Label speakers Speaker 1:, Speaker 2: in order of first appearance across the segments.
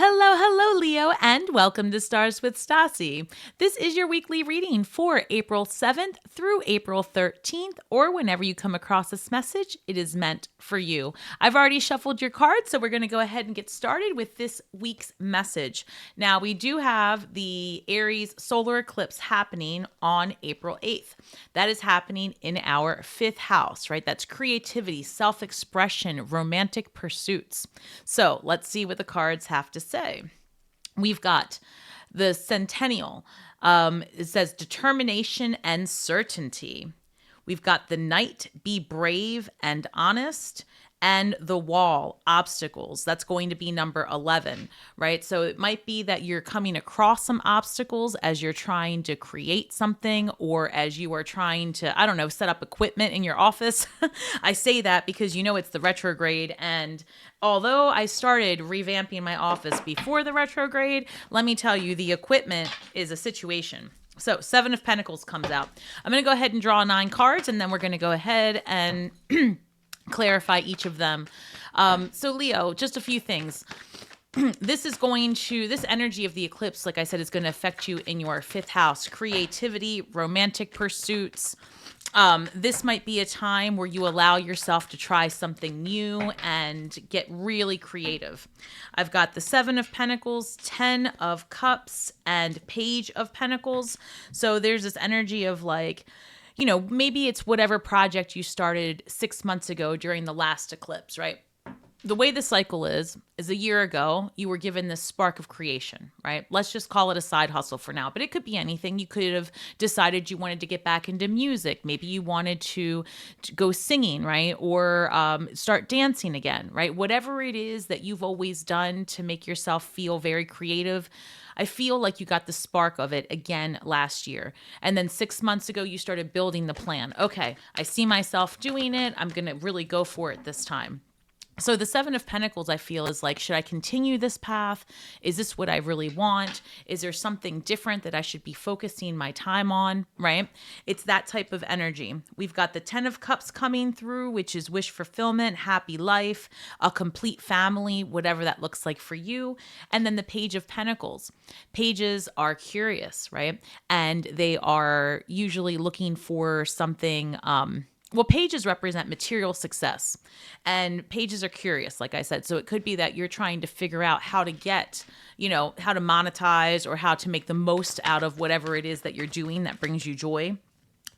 Speaker 1: Hello, hello, Leo, and welcome to Stars with Stasi. This is your weekly reading for April 7th through April 13th, or whenever you come across this message, it is meant for you. I've already shuffled your cards, so we're going to go ahead and get started with this week's message. Now, we do have the Aries solar eclipse happening on April 8th. That is happening in our fifth house, right? That's creativity, self-expression, romantic pursuits. So let's see what the cards have to say. We've got the centennial. It says determination and certainty. We've got the knight, be brave and honest. And the wall, obstacles. That's going to be number 11, right? So it might be that you're coming across some obstacles as you're trying to create something, or as you are trying to, I don't know, set up equipment in your office. I say that because it's the retrograde. And although I started revamping my office before the retrograde, let me tell you, the equipment is a situation. So Seven of Pentacles comes out. I'm going to go ahead and draw 9 cards, and then we're going to go ahead and clarify each of them. So Leo, just a few things. This energy of the eclipse, like I said, is going to affect you in your fifth house. Creativity, romantic pursuits. This might be a time where you allow yourself to try something new and get really creative. I've got the 7 of Pentacles, 10 of Cups, and Page of Pentacles. So there's this energy of maybe it's whatever project you started 6 months ago during the last eclipse, right? The way the cycle is a year ago, you were given this spark of creation, right? Let's just call it a side hustle for now, but it could be anything. You could have decided you wanted to get back into music. Maybe you wanted to go singing, right? Or start dancing again, right? Whatever it is that you've always done to make yourself feel very creative, I feel like you got the spark of it again last year. And then 6 months ago, you started building the plan. Okay, I see myself doing it. I'm going to really go for it this time. So the 7 of Pentacles, I feel, is like, should I continue this path? Is this what I really want? Is there something different that I should be focusing my time on, right? It's that type of energy. We've got the 10 of Cups coming through, which is wish fulfillment, happy life, a complete family, whatever that looks like for you. And then the Page of Pentacles. Pages are curious, right? And they are usually looking for something, pages represent material success, and pages are curious, like I said. So it could be that you're trying to figure out how to get, how to monetize or how to make the most out of whatever it is that you're doing that brings you joy.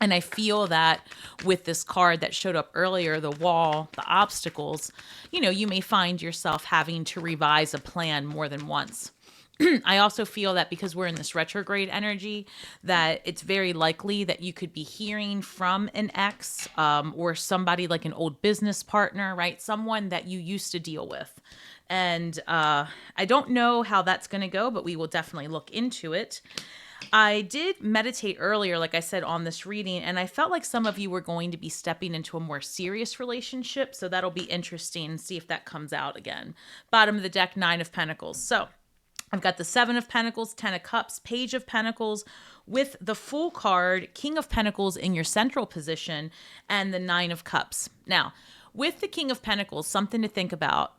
Speaker 1: And I feel that with this card that showed up earlier, the wall, the obstacles, you may find yourself having to revise a plan more than once. I also feel that because we're in this retrograde energy, that it's very likely that you could be hearing from an ex or somebody like an old business partner, right? Someone that you used to deal with. And I don't know how that's going to go, but we will definitely look into it. I did meditate earlier, like I said, on this reading, and I felt like some of you were going to be stepping into a more serious relationship. So that'll be interesting. See if that comes out again. Bottom of the deck, 9 of Pentacles. So I've got the 7 of Pentacles, 10 of Cups, Page of Pentacles with the Fool card, King of Pentacles in your central position, and the 9 of Cups. Now, with the King of Pentacles, something to think about.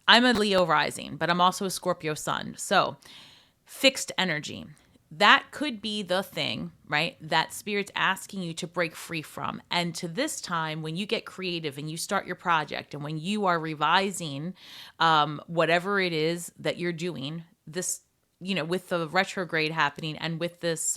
Speaker 1: I'm a Leo rising, but I'm also a Scorpio sun. So fixed energy. That could be the thing, right, that Spirit's asking you to break free from. And to this time, when you get creative and you start your project, and when you are revising whatever it is that you're doing, this, with the retrograde happening and with this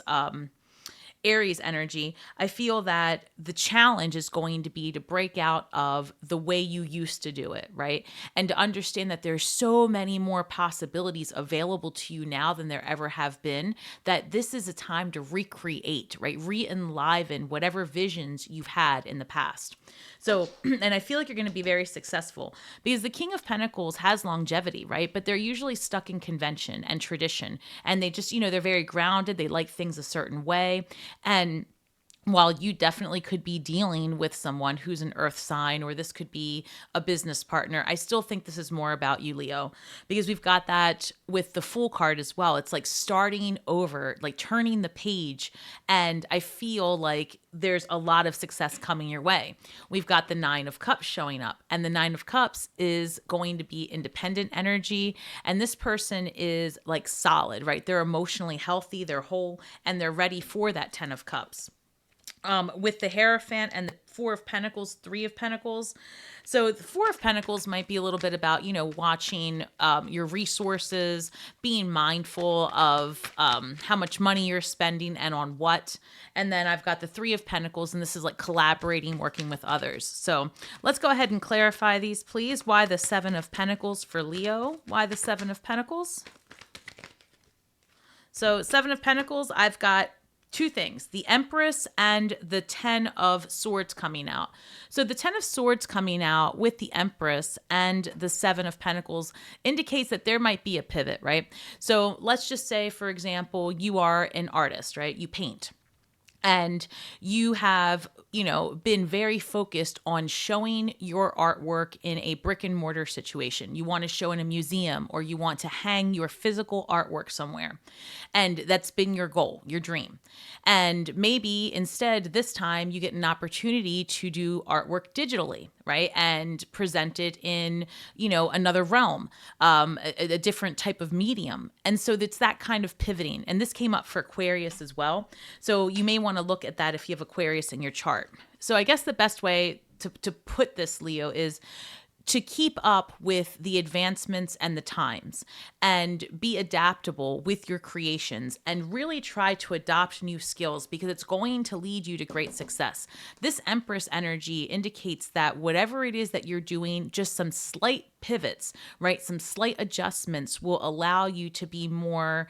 Speaker 1: Aries energy, I feel that the challenge is going to be to break out of the way you used to do it, right? And to understand that there's so many more possibilities available to you now than there ever have been, that this is a time to recreate, right? Re-enliven whatever visions you've had in the past. So, and I feel like you're going to be very successful because the King of Pentacles has longevity, right? But they're usually stuck in convention and tradition. And they just, they're very grounded. They like things a certain way. And while you definitely could be dealing with someone who's an earth sign, or this could be a business partner, I still think this is more about you, Leo, because we've got that with the Fool card as well. It's like starting over, like turning the page. And I feel like there's a lot of success coming your way. We've got the Nine of Cups showing up, and the Nine of Cups is going to be independent energy. And this person is like solid, right? They're emotionally healthy, they're whole, and they're ready for that Ten of Cups. With the Hierophant and the Four of Pentacles, Three of Pentacles. So the Four of Pentacles might be a little bit about, watching your resources, being mindful of how much money you're spending and on what. And then I've got the Three of Pentacles, and this is like collaborating, working with others. So let's go ahead and clarify these, please. Why the Seven of Pentacles for Leo? Why the Seven of Pentacles? So Seven of Pentacles, I've got two things, the Empress and the Ten of Swords coming out. So the Ten of Swords coming out with the Empress and the Seven of Pentacles indicates that there might be a pivot, right? So let's just say, for example, you are an artist, right? You paint. And you have, been very focused on showing your artwork in a brick and mortar situation. You want to show in a museum, or you want to hang your physical artwork somewhere. And that's been your goal, your dream. And maybe instead this time you get an opportunity to do artwork digitally, right? And present it in, another realm, a different type of medium. And so it's that kind of pivoting. And this came up for Aquarius as well. So you may want to look at that if you have Aquarius in your chart. So I guess the best way to put this, Leo, is to keep up with the advancements and the times, and be adaptable with your creations, and really try to adopt new skills, because it's going to lead you to great success. This Empress energy indicates that whatever it is that you're doing, just some slight pivots, right? Some slight adjustments will allow you to be more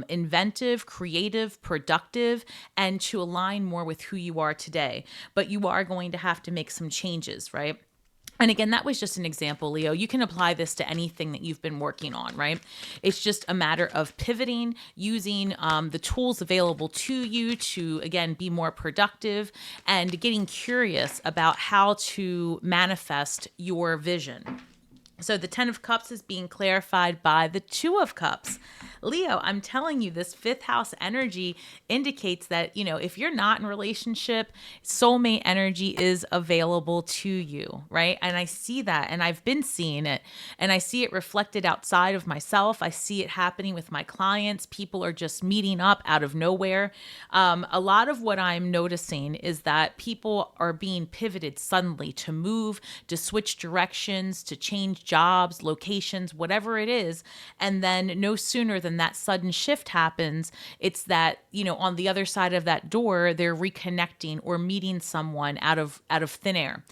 Speaker 1: inventive, creative, productive, and to align more with who you are today. But you are going to have to make some changes, right? And again, that was just an example, Leo. You can apply this to anything that you've been working on, right? It's just a matter of pivoting, using the tools available to you to, again, be more productive, and getting curious about how to manifest your vision. So the Ten of Cups is being clarified by the Two of Cups. Leo, I'm telling you, this fifth house energy indicates that, if you're not in a relationship, soulmate energy is available to you, right? And I see that, and I've been seeing it, and I see it reflected outside of myself. I see it happening with my clients. People are just meeting up out of nowhere. A lot of what I'm noticing is that people are being pivoted suddenly to move, to switch directions, to change jobs, locations, whatever it is. And then no sooner than that sudden shift happens, it's that, on the other side of that door, they're reconnecting or meeting someone out of thin air.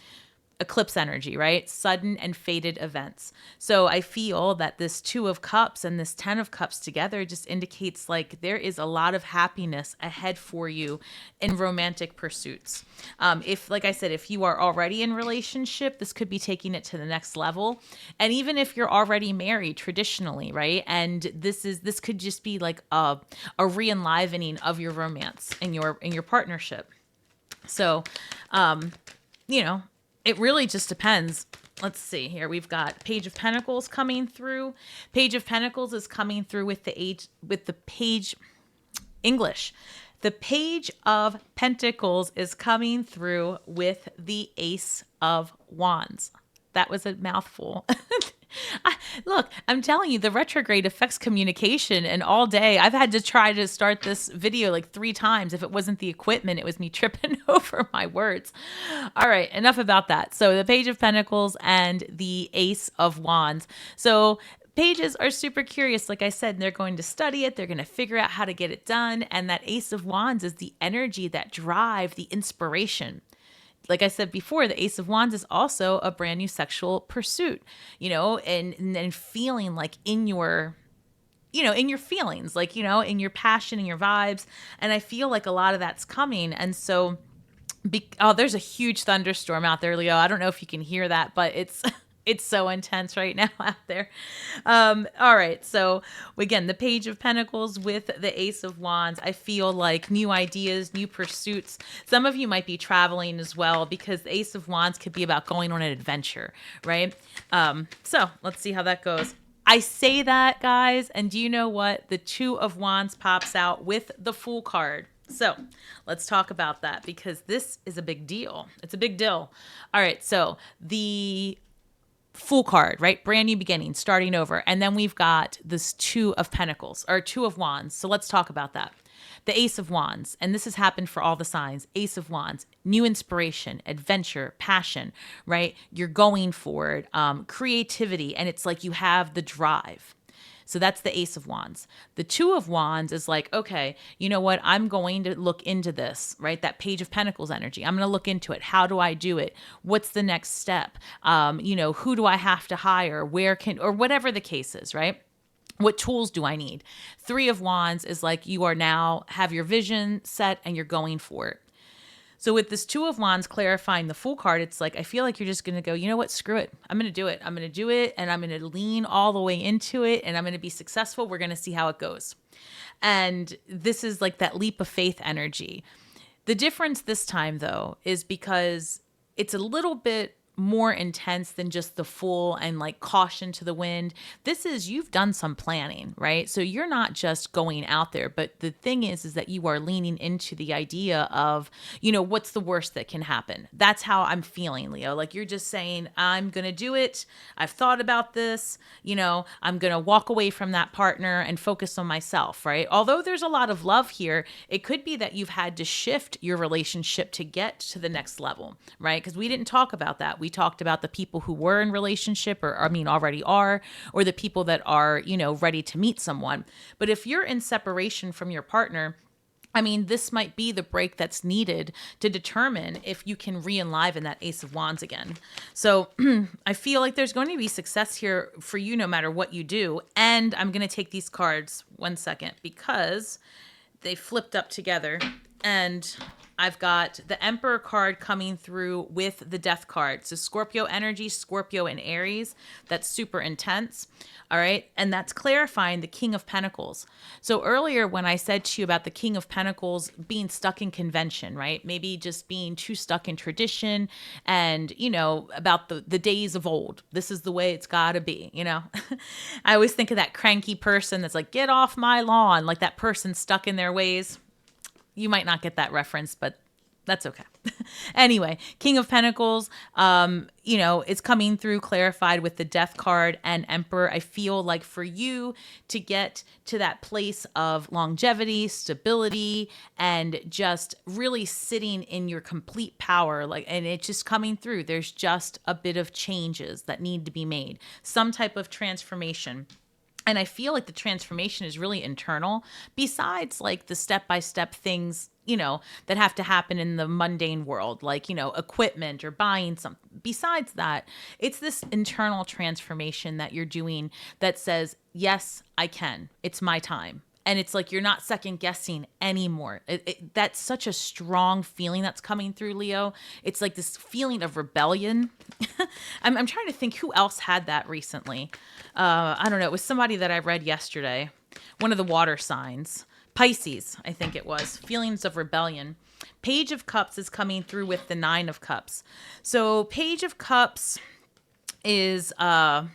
Speaker 1: Eclipse energy, right? Sudden and fated events. So I feel that this Two of Cups and this Ten of Cups together just indicates like there is a lot of happiness ahead for you in romantic pursuits. If, like I said, if you are already in relationship, this could be taking it to the next level. And even if you're already married traditionally, right? And this could just be like a re-enlivening of your romance and your partnership. So, it really just depends. Let's see here. We've got Page of Pentacles coming through. Page of Pentacles is coming through with the page English. The Page of Pentacles is coming through with the Ace of Wands. That was a mouthful. Look, I'm telling you, the retrograde affects communication, and all day I've had to try to start this video like 3 times. If it wasn't the equipment, it was me tripping over my words. All right, enough about that. So the Page of Pentacles and the Ace of Wands. So pages are super curious. Like I said, they're going to study it. They're going to figure out how to get it done. And that Ace of Wands is the energy, that drive, the inspiration. Like I said before, the Ace of Wands is also a brand new sexual pursuit, and feeling like in your feelings, like, in your passion and your vibes. And I feel like a lot of that's coming. And so, there's a huge thunderstorm out there, Leo. I don't know if you can hear that, but it's It's so intense right now out there. All right. So, again, the Page of Pentacles with the Ace of Wands. I feel like new ideas, new pursuits. Some of you might be traveling as well because the Ace of Wands could be about going on an adventure, right? So, let's see how that goes. I say that, guys, and do you know what? The Two of Wands pops out with the Fool card. So let's talk about that because this is a big deal. It's a big deal. All right. So the Fool card, right? Brand new beginning, starting over. And then we've got this Two of Pentacles or Two of Wands. So let's talk about that. The Ace of Wands, and this has happened for all the signs. Ace of Wands, new inspiration, adventure, passion, right? You're going for it, creativity, and it's like you have the drive. So that's the Ace of Wands. The Two of Wands is like, okay, you know what? I'm going to look into this, right? That Page of Pentacles energy. I'm going to look into it. How do I do it? What's the next step? Who do I have to hire? Or whatever the case is, right? What tools do I need? Three of Wands is like you are now have your vision set and you're going for it. So with this Two of Wands clarifying the Fool card, it's like, I feel like you're just going to go, you know what, screw it. I'm going to do it. I'm going to do it and I'm going to lean all the way into it and I'm going to be successful. We're going to see how it goes. And this is like that leap of faith energy. The difference this time, though, is because it's a little bit more intense than just the Fool and like caution to the wind. This is you've done some planning, right? So you're not just going out there, but the thing is that you are leaning into the idea of, what's the worst that can happen? That's how I'm feeling, Leo. Like you're just saying, I'm going to do it. I've thought about this, I'm going to walk away from that partner and focus on myself, right? Although there's a lot of love here, it could be that you've had to shift your relationship to get to the next level, right? Because we didn't talk about that. We talked about the people who were in relationship already are, or the people that are, ready to meet someone. But if you're in separation from your partner, this might be the break that's needed to determine if you can re-enliven that Ace of Wands again. So I feel like there's going to be success here for you no matter what you do. And I'm going to take these cards 1 second because they flipped up together and I've got the Emperor card coming through with the Death card. So Scorpio energy, Scorpio and Aries. That's super intense. All right. And that's clarifying the King of Pentacles. So earlier when I said to you about the King of Pentacles being stuck in convention, right? Maybe just being too stuck in tradition and, about the days of old. This is the way it's got to be, I always think of that cranky person that's like, get off my lawn, like that person stuck in their ways. You might not get that reference, but that's okay. Anyway, King of Pentacles, it's coming through clarified with the Death card and Emperor. I feel like for you to get to that place of longevity, stability, and just really sitting in your complete power, and it's just coming through. There's just a bit of changes that need to be made, some type of transformation. And I feel like the transformation is really internal, besides like the step-by-step things, that have to happen in the mundane world, like, equipment or buying something. Besides that, it's this internal transformation that you're doing that says, yes, I can. It's my time. And it's like you're not second guessing anymore. That's such a strong feeling that's coming through, Leo. It's like this feeling of rebellion. I'm trying to think who else had that recently. I don't know. It was somebody that I read yesterday. One of the water signs. Pisces, I think it was. Feelings of rebellion. Page of Cups is coming through with the Nine of Cups. So Page of Cups is a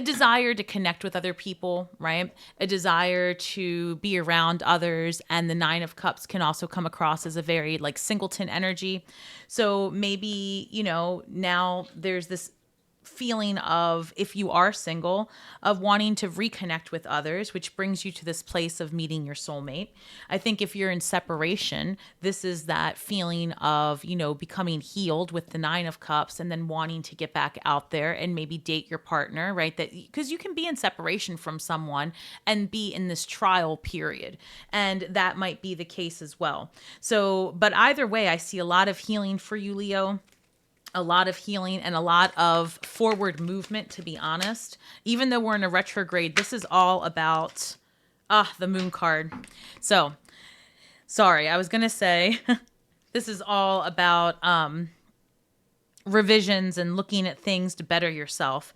Speaker 1: desire to connect with other people, right? A desire to be around others. And the Nine of Cups can also come across as a very like singleton energy. So maybe, now there's this feeling of, if you are single, of wanting to reconnect with others, which brings you to this place of meeting your soulmate. I think if you're in separation, this is that feeling of, becoming healed with the Nine of Cups and then wanting to get back out there and maybe date your partner, right? That because you can be in separation from someone and be in this trial period. And that might be the case as well. So, but either way, I see a lot of healing for you, Leo. A lot of healing and a lot of forward movement, to be honest. Even though we're in a retrograde, this is all about the Moon card. So, sorry, I was going to say this is all about revisions and looking at things to better yourself.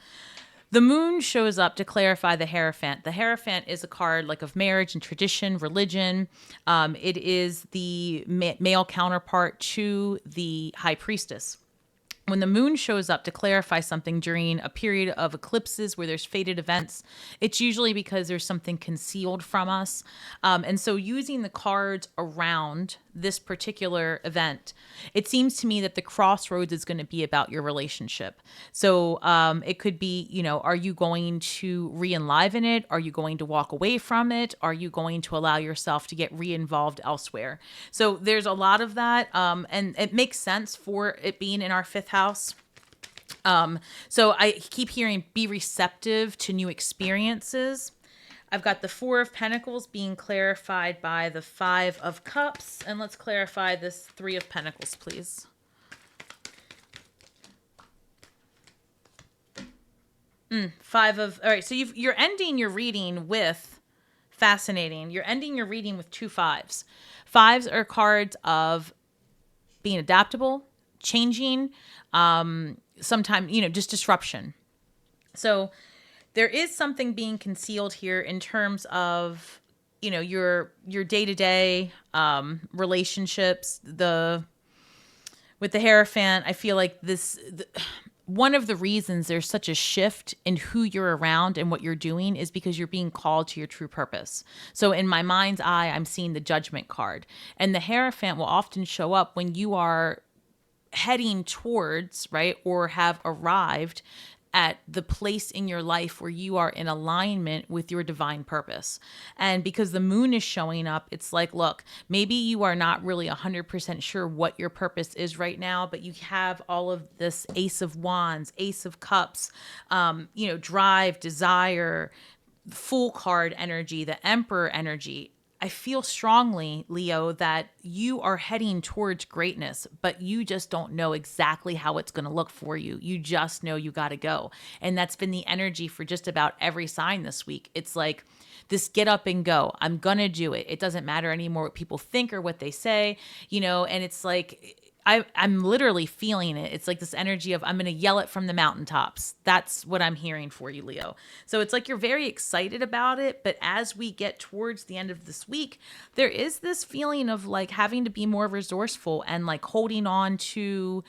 Speaker 1: The moon shows up to clarify the Hierophant. The Hierophant is a card like of marriage and tradition, religion. It is the male counterpart to the High Priestess. When the moon shows up to clarify something during a period of eclipses where there's fated events, it's usually because there's something concealed from us. And so using the cards around this particular event, it seems to me that the crossroads is going to be about your relationship. So it could be, are you going to re-enliven it? Are you going to walk away from it? Are you going to allow yourself to get re-involved elsewhere? So there's a lot of that. And it makes sense for it being in our fifth house. So I keep hearing be receptive to new experiences. I've got the Four of Pentacles being clarified by the Five of Cups. And let's clarify this Three of Pentacles, please. All right, so you're ending your reading with, fascinating, you're ending your reading with two fives. Fives are cards of being adaptable, changing, sometimes, just disruption. So there is something being concealed here in terms of, your day-to-day relationships. With the Hierophant, I feel like one of the reasons there's such a shift in who you're around and what you're doing is because you're being called to your true purpose. So in my mind's eye, I'm seeing the Judgment card. And the Hierophant will often show up when you are heading towards, right, or have arrived at the place in your life where you are in alignment with your divine purpose. And because the moon is showing up, it's like, look, maybe you are not really 100% sure what your purpose is right now, but you have all of this Ace of Wands, Ace of Cups, drive, desire, Fool card energy, the Emperor energy. I feel strongly, Leo, that you are heading towards greatness, but you just don't know exactly how it's going to look for you. You just know you got to go. And that's been the energy for just about every sign this week. It's like this get up and go. I'm going to do it. It doesn't matter anymore what people think or what they say, and it's like I'm literally feeling it. It's like this energy of I'm going to yell it from the mountaintops. That's what I'm hearing for you, Leo. So it's like you're very excited about it. But as we get towards the end of this week, there is this feeling of like having to be more resourceful and like holding on to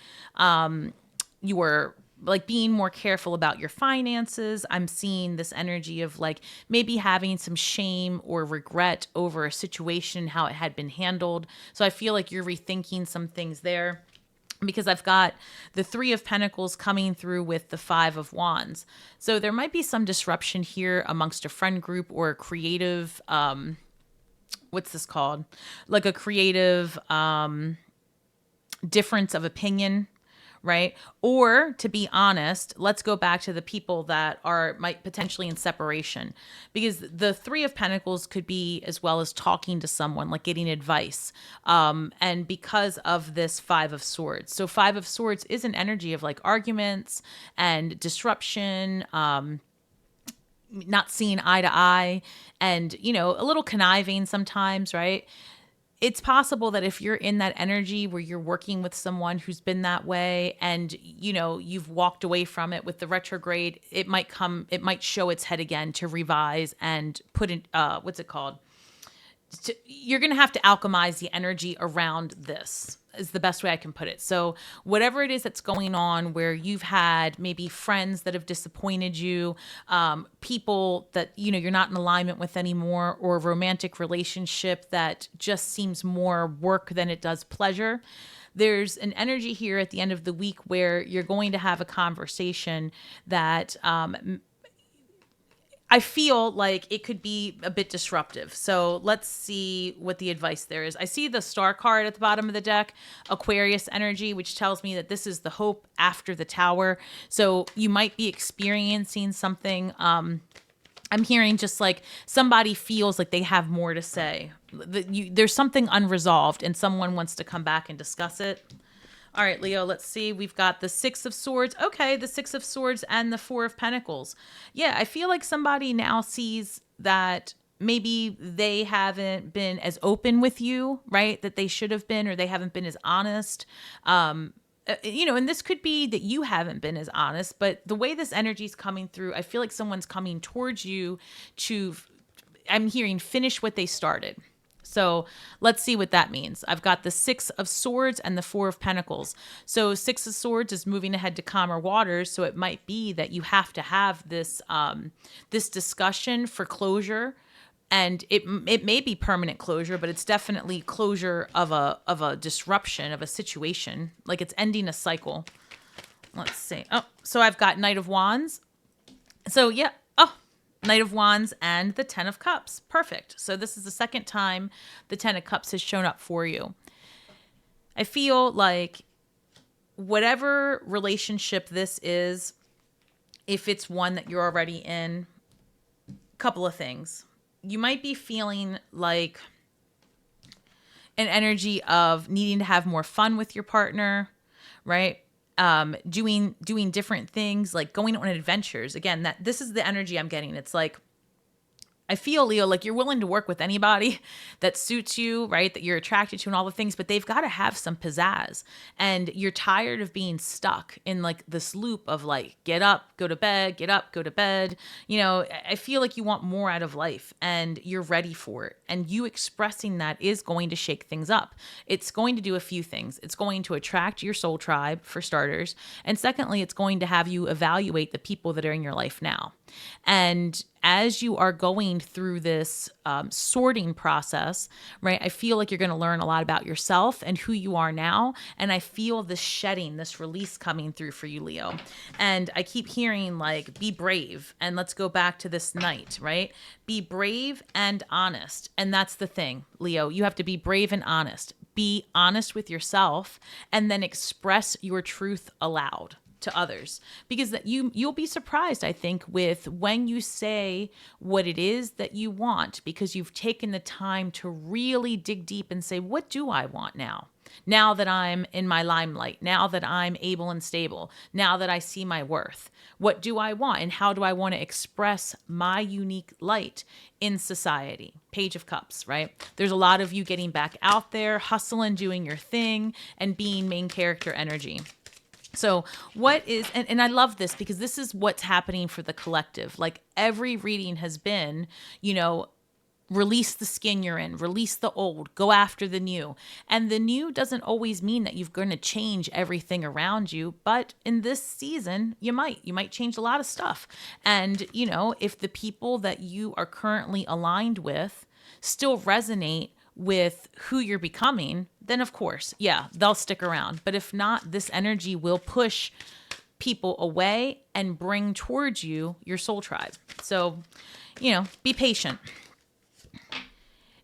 Speaker 1: your like being more careful about your finances. I'm seeing this energy of like maybe having some shame or regret over a situation, how it had been handled. So I feel like you're rethinking some things there, because I've got the Three of Pentacles coming through with the Five of Wands. So there might be some disruption here amongst a friend group or a creative, what's this called? Like a creative difference of opinion, right? Or to be honest, let's go back to the people that might potentially in separation, because the Three of Pentacles could be as well as talking to someone, like getting advice. And because of this Five of Swords. So Five of Swords is an energy of like arguments and disruption, not seeing eye to eye, and, a little conniving sometimes, right? It's possible that if you're in that energy where you're working with someone who's been that way and, you've walked away from it with the retrograde, it might show its head again to revise and put in, what's it called? You're going to have to alchemize the energy around this is the best way I can put it. So whatever it is that's going on where you've had maybe friends that have disappointed you, people that, you're not in alignment with anymore, or a romantic relationship that just seems more work than it does pleasure. There's an energy here at the end of the week where you're going to have a conversation that, I feel like it could be a bit disruptive. So let's see what the advice there is. I see the Star card at the bottom of the deck, Aquarius energy, which tells me that this is the hope after the Tower. So you might be experiencing something. I'm hearing just like somebody feels like they have more to say. There's something unresolved and someone wants to come back and discuss it. All right, Leo, let's see. We've got the Six of Swords. Okay, the Six of Swords and the Four of Pentacles. Yeah, I feel like somebody now sees that maybe they haven't been as open with you, right? That they should have been, or they haven't been as honest. and this could be that you haven't been as honest, but the way this energy is coming through, I feel like someone's coming towards you to, I'm hearing, finish what they started. So let's see what that means. I've got the 6 of Swords and the 4 of Pentacles. So 6 of Swords is moving ahead to calmer waters. So it might be that you have to have this this discussion for closure. And it may be permanent closure, but it's definitely closure of a disruption of a situation. Like it's ending a cycle. Let's see. Oh, so I've got Knight of Wands. So yeah. Oh, Knight of Wands and the 10 of Cups. Perfect. So this is the second time the 10 of Cups has shown up for you. I feel like whatever relationship this is, if it's one that you're already in, a couple of things. You might be feeling like an energy of needing to have more fun with your partner, right? Doing different things, like going on adventures. Again, this is the energy I'm getting. It's like, I feel, Leo, like you're willing to work with anybody that suits you, right? That you're attracted to and all the things, but they've got to have some pizzazz. And you're tired of being stuck in like this loop of like, get up, go to bed, get up, go to bed. I feel like you want more out of life and you're ready for it. And you expressing that is going to shake things up. It's going to do a few things. It's going to attract your soul tribe, for starters. And secondly, it's going to have you evaluate the people that are in your life now. And as you are going through this sorting process, right, I feel like you're going to learn a lot about yourself and who you are now. And I feel this shedding, this release coming through for you, Leo. And I keep hearing like, be brave. And let's go back to this Knight, right? Be brave and honest. And that's the thing, Leo. You have to be brave and honest. Be honest with yourself and then express your truth aloud to others, because that you'll be surprised, I think, with when you say what it is that you want, because you've taken the time to really dig deep and say, what do I want now? Now that I'm in my limelight, now that I'm able and stable, now that I see my worth, what do I want? And how do I want to express my unique light in society? Page of Cups, right? There's a lot of you getting back out there, hustling, doing your thing, and being main character energy. So what is, and I love this because this is what's happening for the collective. Like every reading has been, release the skin you're in, release the old, go after the new. And the new doesn't always mean that you're going to change everything around you. But in this season, you might change a lot of stuff. And, if the people that you are currently aligned with still resonate with who you're becoming, then of course, yeah, they'll stick around. But if not, this energy will push people away and bring towards you your soul tribe. So, be patient.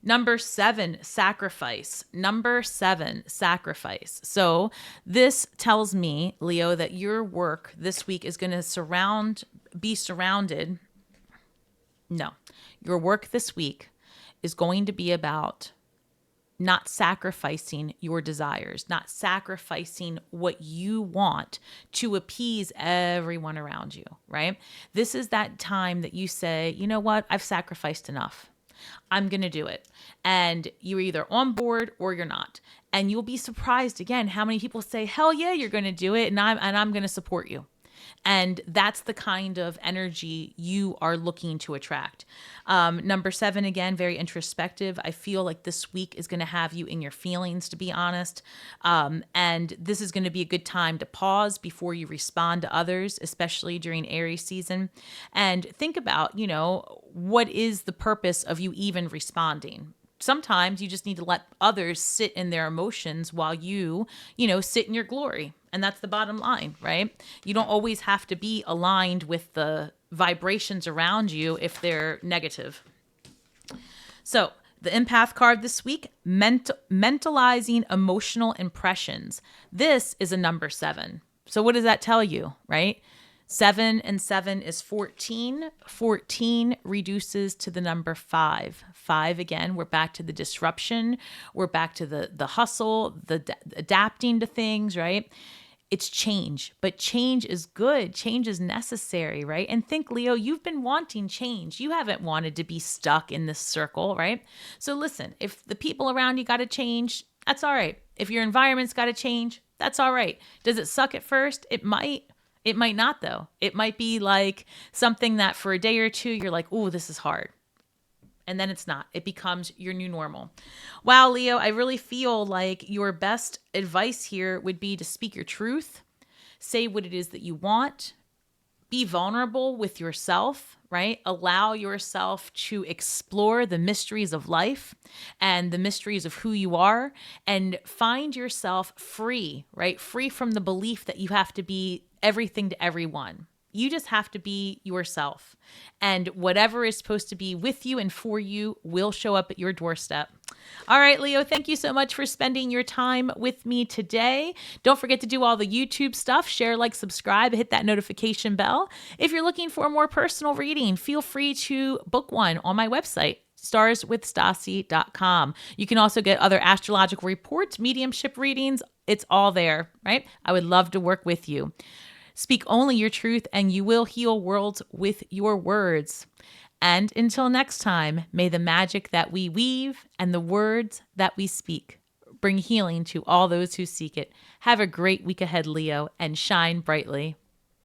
Speaker 1: Number 7, sacrifice. Number 7, sacrifice. So this tells me, Leo, that your work this week is going to be surrounded. No, your work this week is going to be about not sacrificing your desires, not sacrificing what you want to appease everyone around you, right? This is that time that you say, you know what? I've sacrificed enough. I'm going to do it. And you're either on board or you're not. And you'll be surprised again how many people say, hell yeah, you're going to do it. And I'm going to support you. And that's the kind of energy you are looking to attract. Number 7, again, very introspective. I feel like this week is going to have you in your feelings, to be honest. And this is going to be a good time to pause before you respond to others, especially during Aries season. And think about, what is the purpose of you even responding? Sometimes you just need to let others sit in their emotions while you sit in your glory. And that's the bottom line, right? You don't always have to be aligned with the vibrations around you if they're negative. So the empath card this week, mentalizing emotional impressions. This is a number 7. So what does that tell you, right? 7 and 7 is 14. 14 reduces to the number 5. 5, again, we're back to the disruption. We're back to the hustle, the adapting to things, right? It's change, but change is good. Change is necessary, right? And think, Leo, you've been wanting change. You haven't wanted to be stuck in this circle, right? So listen, if the people around you got to change, that's all right. If your environment's got to change, That's all right. Does it suck at first? It might. It might not, though. It might be like something that for a day or two, you're like, oh, this is hard. And then it's not. It becomes your new normal. Wow, Leo, I really feel like your best advice here would be to speak your truth, say what it is that you want, be vulnerable with yourself, right? Allow yourself to explore the mysteries of life and the mysteries of who you are, and find yourself free, right? Free from the belief that you have to be everything to everyone. You just have to be yourself. And whatever is supposed to be with you and for you will show up at your doorstep. All right, Leo, thank you so much for spending your time with me today. Don't forget to do all the YouTube stuff. Share, like, subscribe, hit that notification bell. If you're looking for a more personal reading, feel free to book one on my website, starswithstasi.com. You can also get other astrological reports, mediumship readings. It's all there, right? I would love to work with you. Speak only your truth, and you will heal worlds with your words. And until next time, may the magic that we weave and the words that we speak bring healing to all those who seek it. Have a great week ahead, Leo, and shine brightly.